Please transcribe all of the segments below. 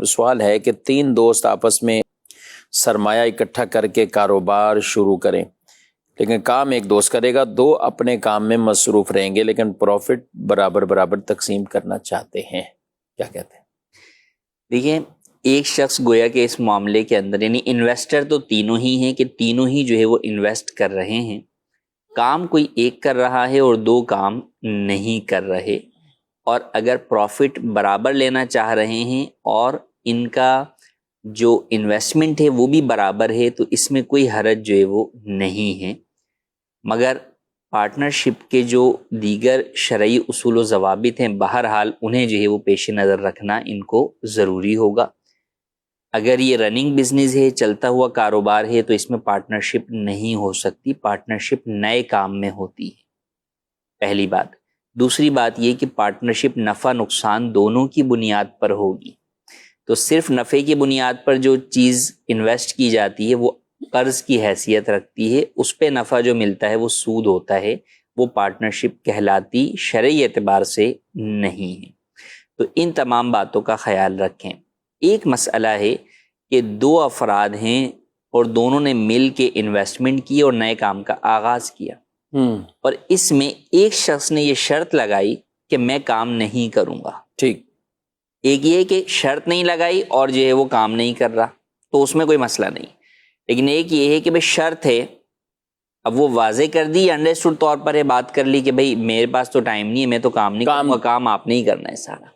سوال ہے کہ 3 دوست آپس میں سرمایہ اکٹھا کر کے کاروبار شروع کریں، لیکن کام ایک دوست کرے گا، 2 اپنے کام میں مصروف رہیں گے لیکن پروفٹ برابر برابر تقسیم کرنا چاہتے ہیں، کیا کہتے ہیں؟ دیکھیں، ایک شخص گویا کہ اس معاملے کے اندر، یعنی انویسٹر تو تینوں ہی ہیں کہ تینوں ہی جو ہے وہ انویسٹ کر رہے ہیں، کام کوئی ایک کر رہا ہے اور 2 کام نہیں کر رہے، اور اگر پروفٹ برابر لینا چاہ رہے ہیں اور ان کا جو انویسٹمنٹ ہے وہ بھی برابر ہے، تو اس میں کوئی حرج جو ہے وہ نہیں ہے، مگر پارٹنرشپ کے جو دیگر شرعی اصول و ضوابط ہیں بہرحال انہیں جو ہے وہ پیش نظر رکھنا ان کو ضروری ہوگا۔ اگر یہ رننگ بزنس ہے، چلتا ہوا کاروبار ہے، تو اس میں پارٹنرشپ نہیں ہو سکتی، پارٹنرشپ نئے کام میں ہوتی ہے، پہلی بات۔ دوسری بات یہ کہ پارٹنرشپ نفع نقصان دونوں کی بنیاد پر ہوگی، تو صرف نفع کی بنیاد پر جو چیز انویسٹ کی جاتی ہے وہ قرض کی حیثیت رکھتی ہے، اس پہ نفع جو ملتا ہے وہ سود ہوتا ہے، وہ پارٹنرشپ کہلاتی شرعی اعتبار سے نہیں ہے۔ تو ان تمام باتوں کا خیال رکھیں۔ ایک مسئلہ ہے کہ 2 افراد ہیں اور دونوں نے مل کے انویسٹمنٹ کی اور نئے کام کا آغاز کیا، اور اس میں ایک شخص نے یہ شرط لگائی کہ میں کام نہیں کروں گا، ٹھیک، ایک یہ کہ شرط نہیں لگائی اور جو ہے وہ کام نہیں کر رہا، تو اس میں کوئی مسئلہ نہیں، لیکن ایک یہ ہے کہ بھئی شرط ہے، اب وہ واضح کر دی، انڈرسٹوڈ طور پر یہ بات کر لی کہ بھئی میرے پاس تو ٹائم نہیں ہے، میں تو کام نہیں کروں گا، کام آپ نہیں کرنا ہے سارا۔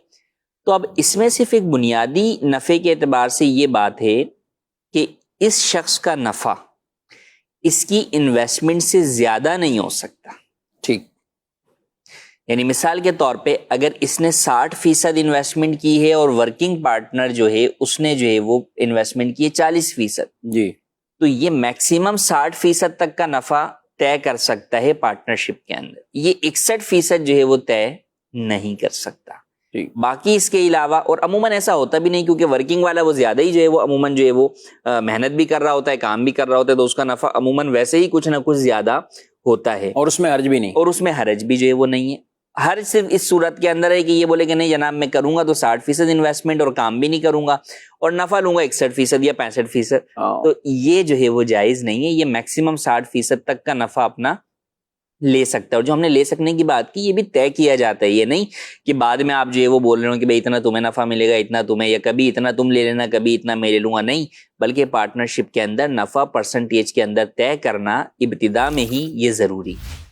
تو اب اس میں صرف ایک بنیادی نفع کے اعتبار سے یہ بات ہے کہ اس شخص کا نفع اس کی انویسٹمنٹ سے زیادہ نہیں ہو سکتا، ٹھیک، یعنی مثال کے طور پہ اگر اس نے 60% انویسٹمنٹ کی ہے اور ورکنگ پارٹنر جو ہے اس نے جو ہے وہ انویسٹمنٹ کی ہے 40%، جی، تو یہ میکسیمم 60% تک کا نفع طے کر سکتا ہے پارٹنرشپ کے اندر، یہ 61% جو ہے وہ طے نہیں کر سکتا۔ باقی اس کے علاوہ، اور عموماً ایسا ہوتا بھی نہیں کیونکہ ورکنگ والا وہ زیادہ ہی جو ہے وہ عموماً جو ہے وہ محنت بھی کر رہا ہوتا ہے، کام بھی کر رہا ہوتا ہے، تو اس کا نفع عموماً ویسے ہی کچھ نہ کچھ زیادہ ہوتا ہے، اور اس میں حرج بھی نہیں، اور اس میں حرج بھی جو ہے وہ نہیں ہے۔ ہر صرف اس صورت کے اندر ہے کہ یہ بولے کہ نہیں جناب میں کروں گا تو 60% انویسٹمنٹ اور کام بھی نہیں کروں گا اور نفع لوں گا 61% یا 65%، تو یہ جو ہے وہ جائز نہیں ہے، یہ میکسیمم 60% تک کا نفع اپنا لے سکتا ہے، اور جو ہم نے لے سکنے کی بات کی یہ بھی طے کیا جاتا ہے، یہ نہیں کہ بعد میں آپ جو ہے وہ بول رہے ہو کہ بھئی اتنا تمہیں نفع ملے گا، اتنا تمہیں، یا کبھی اتنا تم لے لینا کبھی اتنا میں لے لوں گا، نہیں، بلکہ پارٹنرشپ کے اندر نفع پرسنٹیج کے اندر طے کرنا ابتدا میں ہی یہ ضروری ہے۔